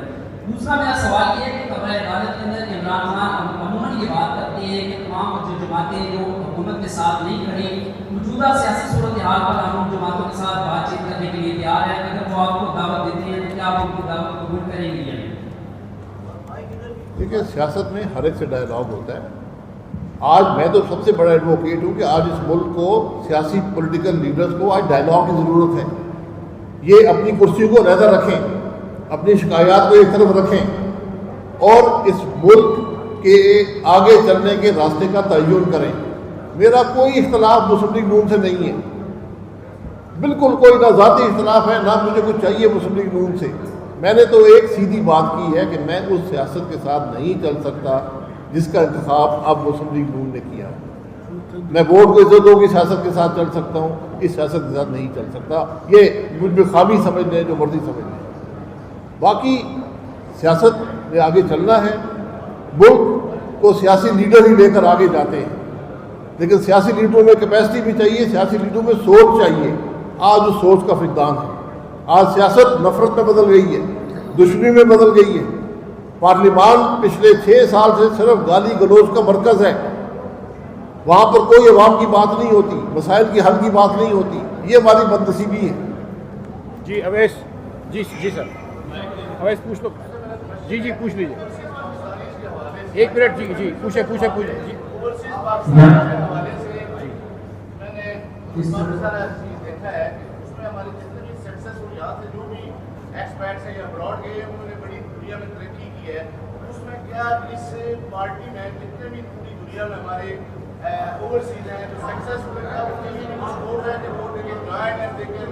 دوسرا میرا سوال یہ ہے کہ قبر عدالت کے اندر عمران خان عموماً یہ بات کرتے ہیں کہ تمام جو جماعتیں جو حکومت کے ساتھ نہیں کھڑی، موجودہ سیاسی صورتحال پر ہم ان جماعتوں کے ساتھ بات چیت کرنے کے لیے تیار ہیں. اگر وہ آپ کو دعوت دیتے ہیں تو کیا آپ ان کی دعوت قبول کریں گے؟ دیکھیے سیاست میں ہر ایک سے ڈائلاگ ہوتا ہے. آج میں تو سب سے بڑا ایڈوکیٹ ہوں کہ آج اس ملک کو سیاسی پولیٹیکل لیڈرز کو آج ڈائلاگ کی ضرورت ہے. یہ اپنی کرسی کو علیحدہ رکھیں، اپنی شکایات کو ایک طرف رکھیں اور اس ملک کے آگے چلنے کے راستے کا تعین کریں. میرا کوئی اختلاف مسلم لیگ نون سے نہیں ہے، بالکل کوئی نہ ذاتی اختلاف ہے نہ مجھے کچھ چاہیے مسلم لیگ نون سے. میں نے تو ایک سیدھی بات کی ہے کہ میں اس سیاست کے ساتھ نہیں چل سکتا جس کا انتخاب اب مسلم لیگ نون نے کیا. میں ووٹ کو عزتوں کی سیاست کے ساتھ چل سکتا ہوں، اس سیاست کے ساتھ نہیں چل سکتا. یہ مجھ میں خامی سمجھ لیں، جو مرضی سمجھ لیں. باقی سیاست میں آگے چلنا ہے. ملک کو سیاسی لیڈر ہی لے کر آگے جاتے ہیں، لیکن سیاسی لیڈروں میں کیپیسٹی بھی چاہیے، سیاسی لیڈروں میں سوچ چاہیے. آج اس سوچ کا فقدان ہے. آج سیاست نفرت میں بدل گئی ہے، دشمنی میں بدل گئی ہے. پارلیمان پچھلے 6 سال سے صرف گالی گلوچ کا مرکز ہے. وہاں پر کوئی عوام کی بات نہیں ہوتی، مسائل کی حل کی بات نہیں ہوتی. یہ ہماری بدنصیبی ہے. جی اویس، جی سر اویس پوچھ لو. جی پوچھ لیجیے. 1 منٹ. جی پوچھے جی. دیکھا ہے اس میں ہمارے جتنے بھی سکسیسفل یہاں سے جو بھی ایکسپرٹس ہیں یا ابراڈ گئے ہیں انہوں نے بڑی دنیا میں ترقی کی ہے. اس میں کیا اس پارٹی میں جتنے بھی پوری دنیا میں ہمارے اوورسیز ہیں جو سکسیسفل ہیں وہ کہیں بھی سپورٹ ہے کہ وہ دیکھیں جوائنٹ ہے دیکھیں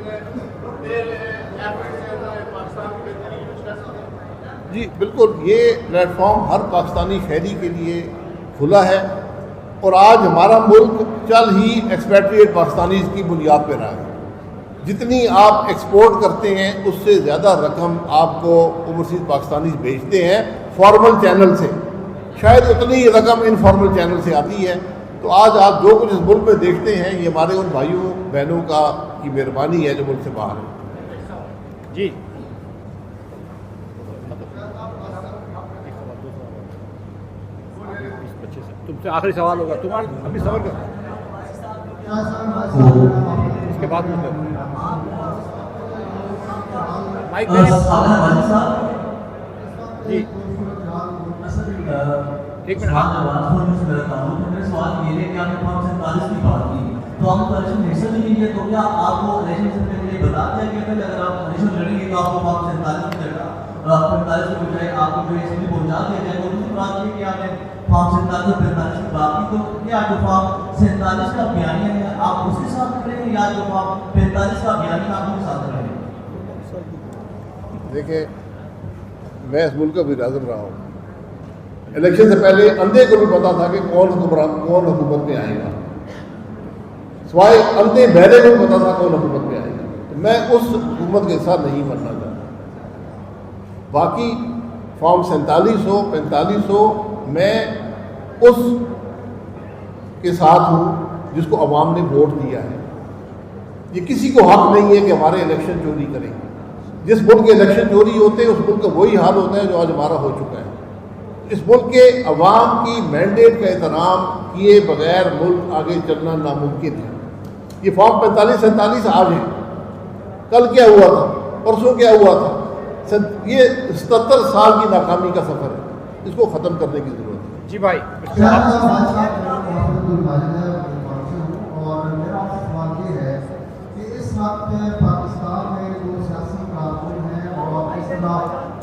دیر ایفرٹس ہیں پاکستان کی بہتری یوز کر سکتے ہیں. جی بالکل، یہ پلیٹ فارم ہر پاکستانی شہری کے لیے کھلا ہے اور آج ہمارا ملک چل ہی ایکسپیٹریٹ پاکستانیز کی بنیاد پہ رہا ہے. جتنی آپ ایکسپورٹ کرتے ہیں اس سے زیادہ رقم آپ کو اوورسیز پاکستانیز بھیجتے ہیں فارمل چینل سے، شاید اتنی رقم انفارمل چینل سے آتی ہے. تو آج آپ جو کچھ اس ملک میں دیکھتے ہیں یہ ہمارے ان بھائیوں بہنوں کی مہربانی ہے جو ملک سے باہر ہیں. جی تم سے آخری سوال ہوگا، تمہارا ابھی صبر کرو اس کے بعد مائک جی 1 منٹ. سوال یہ ہے کہ آپ نے 547 کی بات کی تو آپ کو الیکشن حصہ نہیں ملی ہے، تو کیا آپ کو الیکشن سے پہلے بتا دیا گیا تھا کہ اگر آپ الیکشن لڑیں گے تو آپ کو 547 کی جگہ 45 کی بجائے آپ کو جو اسمبلی پہنچا دیا جائے؟ تو دوسری بات یہ کہ آپ نے 547 اور 45 کی بات کی، تو کیا جو 47 کا بیانیہ ہے آپ اس کے ساتھ کریں گے یا جو 45 کا بیانیہ آپ کے ساتھ کریں گے؟ دیکھیں میں اس ملک کا وزیر اعظم رہا ہوں. الیکشن سے پہلے اندھے کو بھی پتا تھا کہ کون حکومت میں آئے گا، سوائے اندھے بہرے کو بھی پتا تھا کون حکومت میں آئے گا. تو میں اس حکومت کے ساتھ نہیں بننا چاہتا. باقی فارم 47 ہو 45 ہو، میں اس کے ساتھ ہوں جس کو عوام نے ووٹ دیا ہے. یہ کسی کو حق نہیں ہے کہ ہمارے الیکشن چوری کریں. جس ملک کے الیکشن چوری ہوتے ہیں اس ملک کا وہی حال ہوتا ہے جو آج ہمارا ہو چکا ہے. اس ملک کے عوام کی مینڈیٹ کا احترام کیے بغیر ملک آگے چلنا ناممکن ہے. یہ فارم 45-47 آج ہے، کل کیا ہوا تھا، پرسوں کیا ہوا تھا. یہ 77 سال کی ناکامی کا سفر ہے، اس کو ختم کرنے کی ضرورت ہے. جی بھائی اور میرا آپ سے سوال یہ ہے کہ اس وقت پاکستان میں جو سیاسی کارکن ہیں اور اس طرح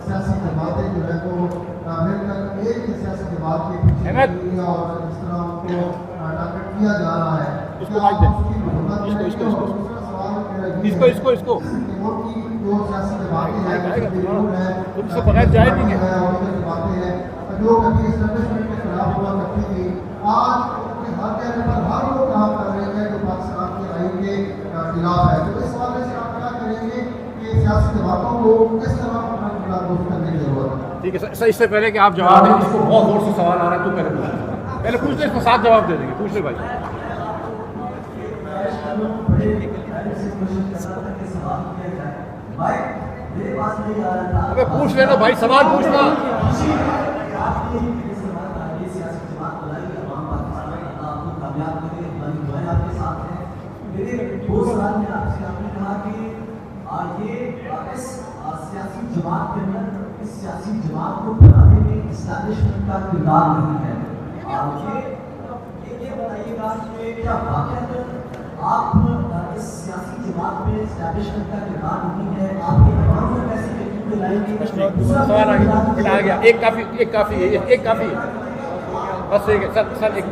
سیاسی جماعتیں جو ہے وہ مل کر ایک سیاسی جماعت کے پیچھے اور اس طرح ان کو ٹارگیٹ کیا جا رہا ہے، اس کو جو سیاسی جماعتیں سے بغیر جائے نہیں ہے جو کبھی اسٹیبلشمنٹ کے خلاف ہوا کرتی تھی، آج ہر جگہ پر ہر وہ کام کر رہے ہیں جو پاکستان کے آئین کے خلاف ہے. تو اس حوالے سے آپ کیا کریں گے کہ سیاسی جماعتوں کو کس طرح اپنا خلاف کرنے کی ضرورت ہے؟ ٹھیک ہے سر، اس سے پہلے کہ آپ جواب دیں، اس کو بہت زور سے سوال آ رہا ہے، تو پہلے پوچھ لیں، اس کو ساتھ جواب دے دیں گے. پوچھ لیں بھائی. ابے پوچھ لینا بھائی، سوال پوچھنا. سیاسی جماعت کے اندر اس سیاسی جماعت کو بنانے میں اسٹیبلشمنٹ کا کردار نہیں ہے. یہ بتائیے گا کہ کیا واقعی آپ اس سیاسی جماعت میں اسٹیبلشمنٹ کا کردار نہیں ہے؟ آپ کے تمام لوگ ایسے تحقیق لائیں گے. سوال آ گیا، ایک کافی ہے بس. ٹھیک ہے سر ایک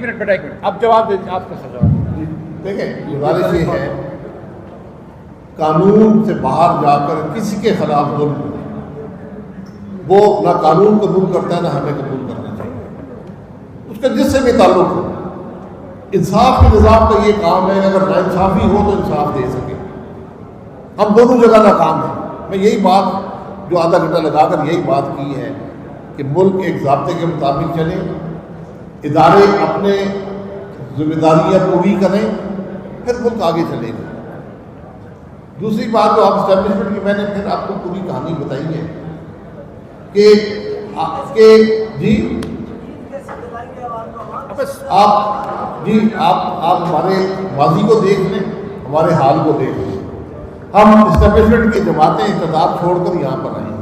منٹ بیٹا، 1 منٹ اب جواب دیں آپ کا سر جواب. دیکھیں گزارش یہ ہے، قانون سے باہر جا کر کسی کے خلاف ظلم وہ نہ قانون قبول کرتا ہے نہ ہمیں قبول کرنا چاہیے. اس کا جس سے بھی تعلق ہو، انصاف کے نظام کا یہ کام ہے اگر ناانصافی ہو تو انصاف دے سکے. ہم دونوں جگہ ناکام ہیں. میں یہی بات جو آدھا گھنٹہ لگا کر یہی بات کی ہے کہ ملک ایک ضابطے کے مطابق چلے، ادارے اپنے ذمہ داریاں پوری کریں، پھر ملک آگے چلے گا. دوسری بات جو آپ اسٹیبلشمنٹ کی میں نے پھر آپ کو پوری کہانی بتائی ہے کہ جی آپ ہمارے ماضی کو دیکھ لیں، ہمارے حال کو دیکھ لیں. ہم اسٹیبلشمنٹ کی جماعتیں اقتدار چھوڑ کر یہاں پر آئیں.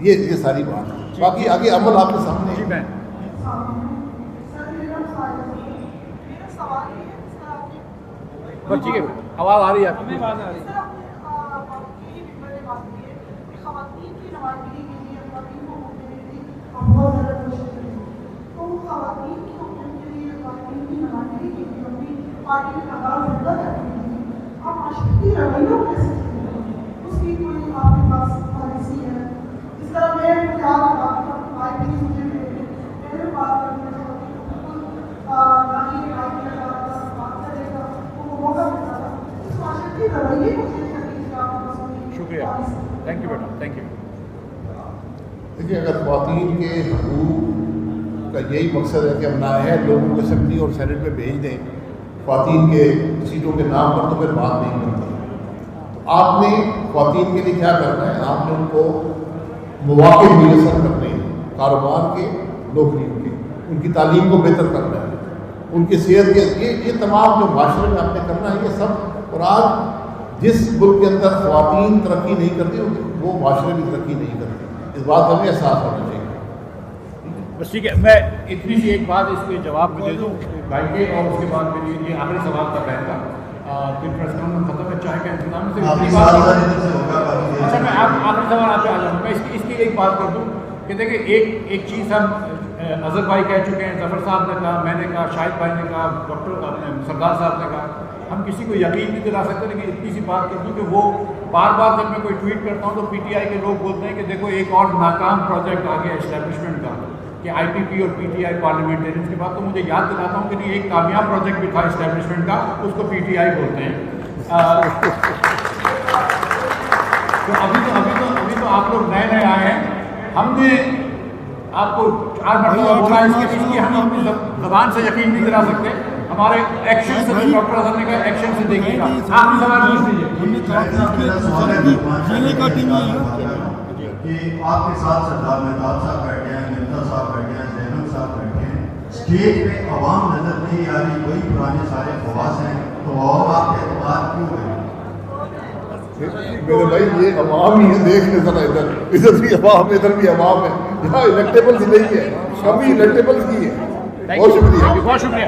یہ ساری بات ہے. باقی آگے عمل آپ کے سامنے ہے. بس ٹھیک ہے، آواز آ رہی ہے آپ کی. شکریہ، thank you beta, thank you. دیکھیے اگر خواتین کے حقوق کا یہی مقصد ہے کہ ہم نااہل لوگوں کو اسمبلی اور سینٹ میں بھیج دیں خواتین کے سیٹوں کے نام پر، تو پھر بات نہیں کرتے. تو آپ نے خواتین کے لیے کیا کرنا ہے؟ آپ نے ان کو مواقع میسر کرنے ہیں، کاروبار کے، نوکریوں کے، ان کی تعلیم کو بہتر کرنا ہے، ان کی صحت کے، یہ تمام جو معاشرے میں آپ نے کرنا ہے یہ سب. اور آج جس ملک کے اندر خواتین ترقی نہیں کرتی وہ معاشرے بھی ترقی نہیں کرتی. اس بات کا ہمیں احساس ہونا چاہیے. بس ٹھیک ہے، میں اتنی سی ایک بات اس کے جواب میں دے دوں بھائی کے، اور اس کے بعد میری یہ آخری سوال کا بہن تھا. پھر پریس کانفرنس ختم ہے، چائے کا انتظام سے. اچھا میں آخری سوال آپ سے آ جاؤں. میں اس کی ایک بات کر دوں کہ دیکھیں ایک چیز ہم اظہر بھائی کہہ چکے ہیں، ظفر صاحب نے کہا، میں نے کہا، شاہد بھائی نے کہا، ڈاکٹر سردار صاحب نے کہا. ہم کسی کو یقین نہیں دلا سکتے، لیکن اتنی سی بات کر دوں کہ وہ بار بار جب میں کوئی ٹویٹ کرتا ہوں تو پی ٹی آئی کے لوگ بولتے ہیں کہ دیکھو ایک اور ناکام پروجیکٹ آ گیا اسٹیبلشمنٹ کا، کہ آئی پی پی اور پی ٹی آئی پارلیمنٹرینس کے بعد. تو مجھے یاد دلاتا ہوں کہ نہیں، ایک کامیاب پروجیکٹ بھی تھا اسٹیبلشمنٹ کا، اس کو پی ٹی آئی بولتے ہیں. تو ابھی تو آپ لوگ نئے آئے ہیں. ہم نے آپ کو 4 مرتبہ بولا، اس کے ہم اپنی زبان سے یقین نہیں دلا سکتے، ہمارے ایکشن سے. ڈاکٹر اظہر نے کہا ایکشن سے دیکھیے گا. آخری سوال پوچھ لیجیے کہ آپ کے ساتھ سردار مہتاب صاحب بیٹھے ہیں، مرزا صاحب بیٹھے ہیں، زینب صاحب بیٹھے ہیں، اسٹیج پہ عوام نظر نہیں آ رہی، وہی پرانے سارے خواص ہیں، تو اور آپ کے اعتماد کیوں ہے؟ میرے بھائی یہ عوام ہی ہے، دیکھ لیں ذرا ادھر بھی عوام، ادھر بھی عوام ہے. یہاں الیکٹیبلز نہیں ہے، کبھی الیکٹیبلز کی ہے. بہت شکریہ.